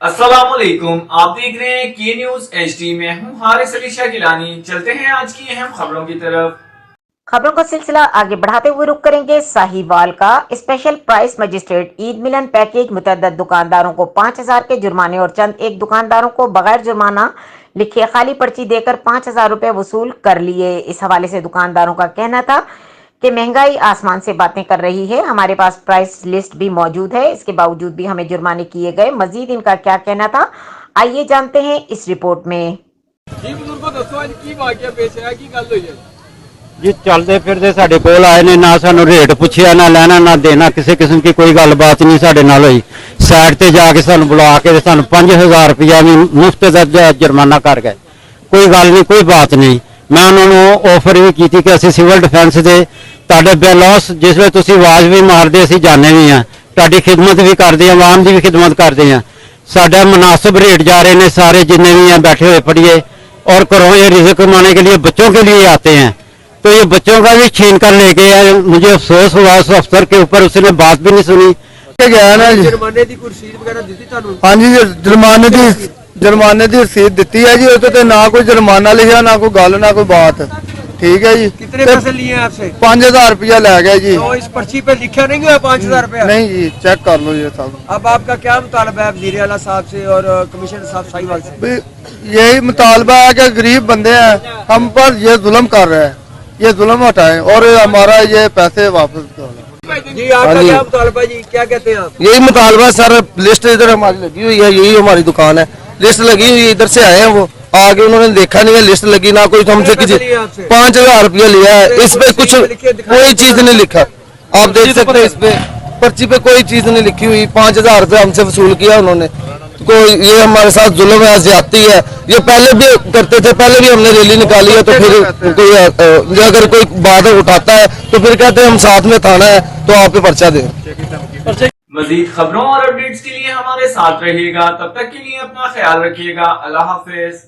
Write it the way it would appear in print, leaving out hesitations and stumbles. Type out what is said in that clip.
अस्सलामुअलैकुम, आप देख रहे हैं के न्यूज HD में हूं हारिस अली शाह गिलानी। चलते हैं आज की अहम खबरों की तरफ। खबरों का सिलसिला आगे बढ़ाते हुए रुक करेंगे साहिवाल का। स्पेशल प्राइस मजिस्ट्रेट ईद मिलन पैकेज मुतअद्दद दुकानदारों को 5,000 के जुर्माने और चंद एक दुकानदारों को बगैर जुर्माना लिखे खाली पर्ची देकर 5,000 रुपए वसूल कर लिए। इस हवाले से दुकानदारों का कहना था कि महंगाई आसमान से बातें कर रही है। हमारे पास प्राइस लिस्ट भी मौजूद है, इसके बावजूद भी हमें जुर्माने किए गए। मजीद इनका क्या कहना था, आइए जानते हैं इस रिपोर्ट में। जी चलते फिरते साडे कोल आए ने, ना सानू रेट पूछया, ना लेना ना देना, किसी किस्म की कोई गलबात नहीं साडे नाल होई। साइड ते जाके सानू बुला के सानू 5,000 रुपया भी मुफ्त दा जुर्माना कर गए। कोई गल नहीं, कोई बात नहीं। मैं उन्होंने ऑफर भी की कि असीं सिविल डिफेंस दे तुहाडे बेलॉस जिसले तुसीं आवाज़ भी मारदे असीं जाने भी हैं, तुहाडी खिदमत भी करदे, आवाम की भी खिदमत करते हैं। साडा मुनासिब रेट जा रहे हैं, सारे जिन्ने भी हैं बैठे हुए पढ़िए, और घरों ये रिज़्क कमाने के लिए बच्चों के लिए आते हैं, तो ये बच्चों का भी छीन कर ले गए हैं। मुझे अफसोस हुआ उस अफसर के ऊपर, उसने बात भी नहीं सुनी। गया ना जी, जुर्माने की रसीद वगैरह दी थी? हाँ जी, जुर्माने की रसीद दी है जी। उसते ना कोई जुर्माना लिखा, ना कोई गल, ना कोई बात। ठीक है जी। कितने पैसे लिए हैं आपसे? 5,000 रुपया लै गया जी। तो इस पर्ची पे लिखा नहीं हुआ 5,000 रुपया? नहीं जी, चेक कर लो ये सब। अब आपका क्या मुतालबा है वज़ीर आला साहब से और कमिश्नर साहब साहिवाल से? यही मुतालबा है कि गरीब बंदे हैं, हम पर ये जुल्म कर रहे हैं, ये जुल्म हटाएं और हमारा ये पैसे वापस करें। जी आपका क्या मुतालबा जी, क्या कहते हैं आप? यही मुतालबा सर, लिस्ट इधर हमारी लगी हुई है, यही हमारी दुकान है, लिस्ट लगी हुई है, इधर से आए हैं वो, आगे उन्होंने देखा नहीं है लिस्ट लगी, ना कोई हमसे किसी 5,000 रुपया लिया है। इस पे कुछ कोई चीज नहीं लिखा, आप देख सकते हैं इस पे पर्ची पे कोई चीज नहीं लिखी हुई। 5,000 रुपया हमसे वसूल किया उन्होंने। कोई ये हमारे साथ जुल्म है, ज्यादती है। ये पहले भी करते थे, पहले भी हमने रैली निकाली है, तो फिर कोई अगर कोई बात उठाता है तो फिर कहते हैं हम साथ में थाना है तो आप पे पर्चा दें। मजीद खबरों और अपडेट्स के लिए हमारे साथ रहिएगा। तब तक के लिए अपना ख्याल रखिएगा। अल्लाह हाफिज।